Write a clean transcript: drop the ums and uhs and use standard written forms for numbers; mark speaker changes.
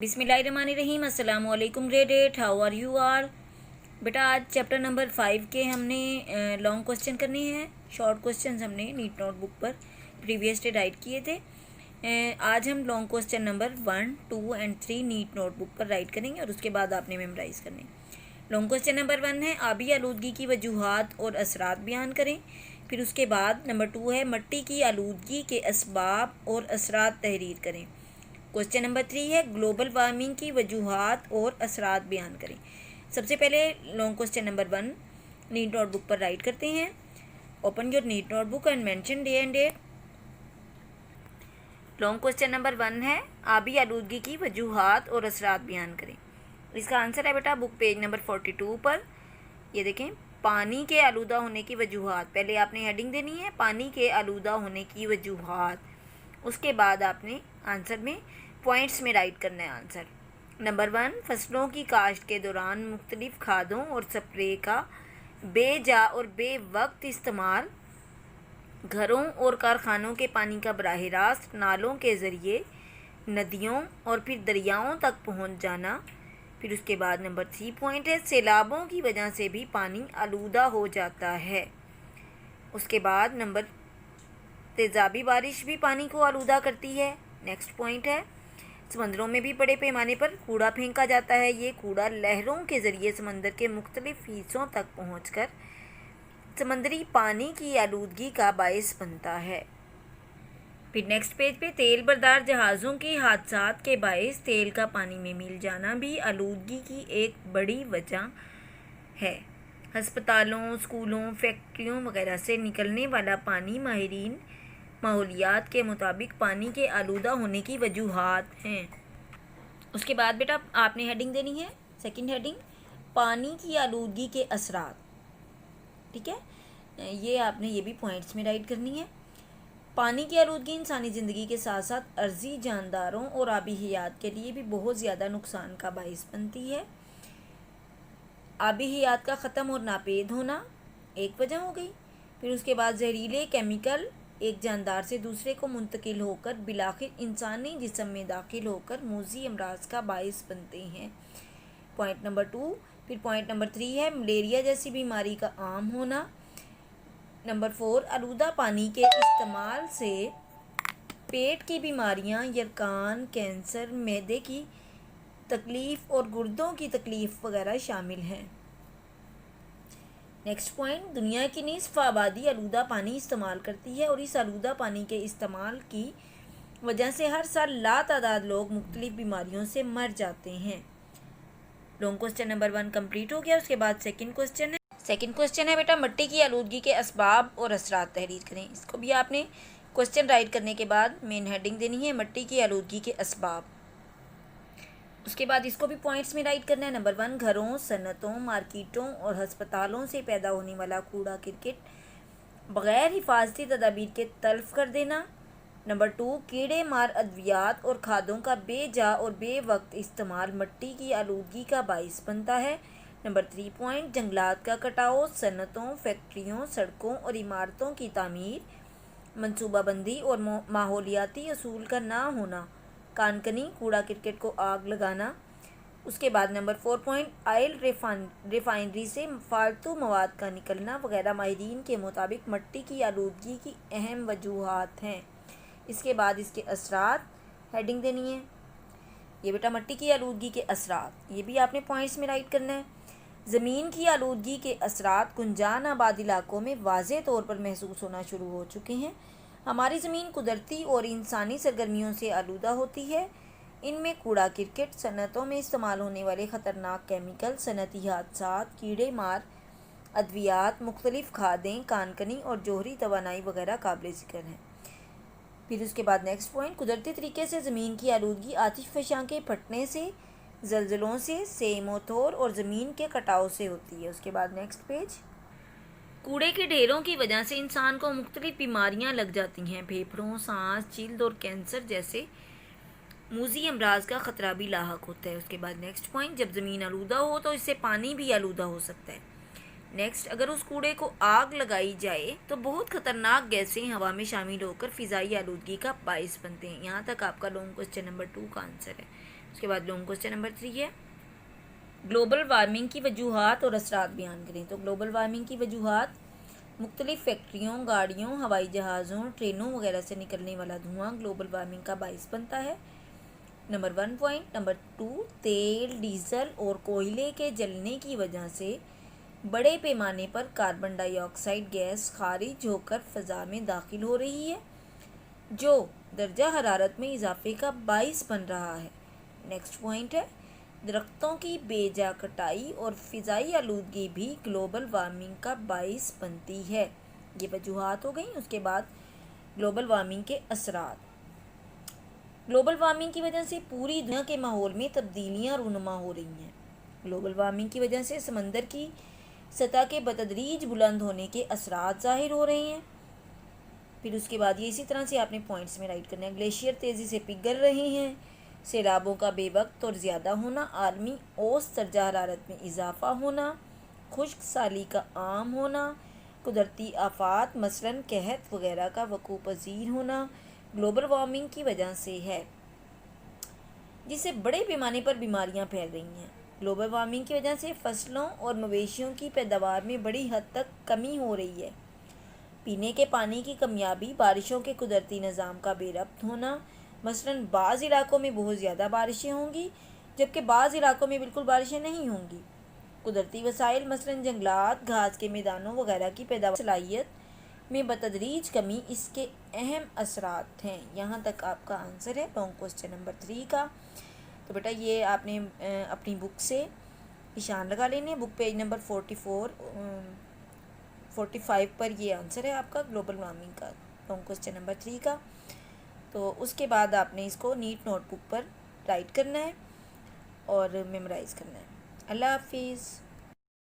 Speaker 1: बिस्मिल्लाहिर्रहमानिर्रहीम। अस्सलामु अलैकुम ग्रेड 8, हाउ आर यू आर। बेटा आज चैप्टर नंबर 5 के हमने लॉन्ग क्वेश्चन करने हैं। शॉर्ट क्वेश्चन हमने नीट नोटबुक पर प्रीवियस डे राइट किए थे। आज हम long question number 1, 2 and 3 neat notebook पर राइट करेंगे और उसके बाद आपने मेमोराइज करने। लॉन्ग क्वेश्चन नंबर 1 है आबी आलूदगी की वजूहात और असरात बयान करें। फिर उसके बाद नंबर 2 है मट्टी की आलूदगी के असबाब और असरात तहरीर करें। क्वेश्चन नंबर 3 है ग्लोबल वार्मिंग की वजूहात और असरात बयान करें। सबसे पहले long question number 1 neat notebook पर राइट करते हैं। Open your neat notebook and mention day and date. Long question number 1 है आबी आलूदगी की वजूहात और असरात बयान करें। इसका आंसर है बेटा बुक पेज नंबर 42 पर। ये देखें, पानी के आलूदा होने की वजूहात। पहले आपने हेडिंग देनी है पानी के आलूदा होने की वजूहात, उसके बाद आपने आंसर में पॉइंट्स में राइट करना है आंसर। नंबर 1, फसलों की काश्त के दौरान मुख्तलिफ खादों और स्प्रे का बेजा और बेवक्त इस्तेमाल, घरों और कारखानों के पानी का बराह रास्त नालों के ज़रिए नदियों और फिर दरियाओं तक पहुंच जाना। फिर उसके बाद नंबर 3 पॉइंट है सैलाबों की वजह से भी पानी आलूदा हो जाता है। उसके बाद नंबर तेज़ाबी बारिश भी पानी को आलूदा करती है। नेक्स्ट पॉइंट है समंदरों में भी बड़े पैमाने पर कूड़ा फेंका जाता है। ये कूड़ा लहरों के ज़रिए समंदर के मुख्तलिफ हिस्सों तक पहुंचकर समंदरी पानी की आलूदगी का बायस बनता है। फिर नेक्स्ट पेज पे तेल बरदार जहाज़ों के हादसात के बायस तेल का पानी में मिल जाना भी आलूदगी की एक बड़ी वजह है। हस्पतालों, स्कूलों, फैक्ट्रियों वगैरह से निकलने वाला पानी माहिरीन माहौलियात के मुताबिक पानी के आलूदा होने की वजूहात हैं। उसके बाद बेटा आपने हेडिंग देनी है, सेकंड हेडिंग पानी की आलूदगी के असरात। ठीक है, ये आपने ये भी पॉइंट्स में राइट करनी है। पानी की आलूदगी इंसानी ज़िंदगी के साथ साथ अर्जी जानदारों और आबी हयात के लिए भी बहुत ज़्यादा नुकसान का बाइस बनती है। आबी हयात का ख़त्म और नापेद होना एक वजह हो गई। फिर उसके बाद जहरीले केमिकल एक जानदार से दूसरे को मुंतकिल होकर बिलाखिर इंसानी जिस्म में दाखिल होकर मूजी अमराज का बाइस बनते हैं। Point number 2। फिर पॉइंट नंबर 3 है मलेरिया जैसी बीमारी का आम होना। नंबर 4 आलूदा पानी के इस्तेमाल से पेट की बीमारियां, यरकान, कैंसर, मैदे की तकलीफ़ और गुर्दों की तकलीफ़ वगैरह शामिल हैं। नेक्स्ट पॉइंट दुनिया की निस्फ आबादी आलूदा पानी इस्तेमाल करती है और इस आलूदा पानी के इस्तेमाल की वजह से हर साल लातादाद लोग मुख्तलिफ बीमारियों से मर जाते हैं। लॉन्ग क्वेश्चन नंबर 1 कंप्लीट हो गया। उसके बाद सेकंड क्वेश्चन है बेटा मट्टी की आलूदगी के असबाब और असरात तहरीर करें। इसको भी आपने क्वेश्चन राइट करने के बाद मेन हेडिंग देनी है मट्टी की आलूदगी के असबाब। उसके बाद इसको भी पॉइंट्स में राइट करना है। नंबर 1 घरों, सनतों, मार्केटों और हस्पतालों से पैदा होने वाला कूड़ा किरकिट बग़ैर हिफाजती तदाबीर के तल्फ कर देना। नंबर 2 कीड़े मार अद्वियात और खादों का बेजा और बेवक्त इस्तेमाल मट्टी की आलूदगी का बाइस बनता है। नंबर 3 पॉइंट जंगलात का कटाव, सनतों, फैक्ट्रियों, सड़कों और इमारतों की तामीर, मनसूबाबंदी और माहौलियाती असूल का ना होना, कानकनी कूड़ा किरकिट को आग लगाना। उसके बाद नंबर 4 पॉइंट ऑयल रिफाइनरी से फालतू मवाद का निकलना वगैरह माहिरीन के मुताबिक मट्टी की आलूदगी की अहम वजूहात हैं। इसके बाद इसके असरात हेडिंग देनी है। ये बेटा मट्टी की आलूदगी के असरात, ये भी आपने पॉइंट्स में राइट करना है। ज़मीन की आलूदगी के असरात गुंजान आबाद इलाकों में वाज़े तौर पर महसूस होना शुरू हो चुके हैं। हमारी ज़मीन कुदरती और इंसानी सरगर्मियों से आलूदा होती है। इनमें कूड़ा किरकिट, सनतों में इस्तेमाल होने वाले ख़तरनाक केमिकल, सनती हादसात, कीड़े मार अद्वियात, मुख्तलिफ़ खादें, कानकनी और जोहरी तवानाई वगैरह काबिल ज़िक्र हैं। फिर उसके बाद नेक्स्ट पॉइंट कुदरती तरीके से ज़मीन की आलूदगी आतिशफ़शां के फटने से, ज़लज़लों से, सेमोथोर और ज़मीन के कटाव से होती है। उसके बाद नेक्स्ट पेज कूड़े के ढेरों की वजह से इंसान को मुख्तलिफ बीमारियां लग जाती हैं। फेफड़ों, सांस, जिल्द और कैंसर जैसे मूजी अमराज का ख़तरा भी लाहक होता है। उसके बाद नेक्स्ट पॉइंट जब ज़मीन आलूदा हो तो इससे पानी भी आलूदा हो सकता है। नेक्स्ट अगर उस कूड़े को आग लगाई जाए तो बहुत ख़तरनाक गैसें हवा में शामिल होकर फ़िज़ाई आलूदगी का बाइस बनते हैं। यहाँ तक आपका लॉन्ग क्वेश्चन नंबर 2 का आंसर है। उसके बाद लॉन्ग क्वेश्चन नंबर 3 है, ग्लोबल वार्मिंग की वजूहात और असरात बयान करें। तो ग्लोबल वार्मिंग की वजूहात, मुख्तलिफ फैक्ट्रियों, गाड़ियों, हवाई जहाज़ों, ट्रेनों वगैरह से निकलने वाला धुआं ग्लोबल वार्मिंग का बाइस बनता है। Number 1 point. नंबर 2, तेल, डीजल और कोयले के जलने की वजह से बड़े पैमाने पर कार्बन डाइऑक्साइड गैस खारिज होकर फ़ज़ा में दाखिल हो रही है, जो दर्जा हरारत में इजाफे का बाइस बन रहा है। नेक्स्ट पॉइंट है, दरख्तों की बेजा कटाई और फ़िज़ाई आलूदगी भी ग्लोबल वार्मिंग का बाइस बनती है। ये वजूहात हो गई। उसके बाद ग्लोबल वार्मिंग के असरात। ग्लोबल वार्मिंग की वजह से पूरी दुनिया के माहौल में तब्दीलियाँ रूनुमा हो रही हैं। ग्लोबल वार्मिंग की वजह से समंदर की सतह के बतदरीज बुलंद होने के असरात ज़ाहिर हो रहे हैं। फिर उसके बाद ये इसी तरह से आपने पॉइंट्स में राइट करना है। ग्लेशियर तेज़ी से पिघल रहे हैं, सैलाबों का बेवक्त और ज़्यादा होना, आलमी औसत दर्जा हरारत में इजाफा होना, खुश्क साली का आम होना, कुदरती आफात मसलन कहत वगैरह का वकूअ पज़ीर होना ग्लोबल वार्मिंग की वजह से है, जिससे बड़े पैमाने पर बीमारियां फैल रही हैं। ग्लोबल वार्मिंग की वजह से फसलों और मवेशियों की पैदावार में बड़ी हद तक कमी हो रही है। पीने के पानी की कमियाबी, बारिशों के कुदरती निज़ाम का बेरब्त होना, मसलन बाज़ इलाकों में बहुत ज़्यादा बारिशें होंगी जबकि बाज़ इलाकों में बिल्कुल बारिशें नहीं होंगी। कुदरती वसाइल मसलन जंगलात, घास के मैदानों वगैरह की पैदावार सलाहियत में बतदरीज कमी इसके अहम असरात हैं। यहाँ तक आपका आंसर है लॉन्ग क्वेश्चन नंबर 3 का। तो बेटा ये आपने अपनी बुक से निशान लगा लेने। बुक पेज नंबर 45 पर ये आंसर है आपका ग्लोबल वार्मिंग का, लॉन्ग क्वेश्चन नंबर 3 का। तो उसके बाद आपने इसको नीट नोटबुक पर राइट करना है और मेमोराइज़ करना है। अल्लाह हाफिज़।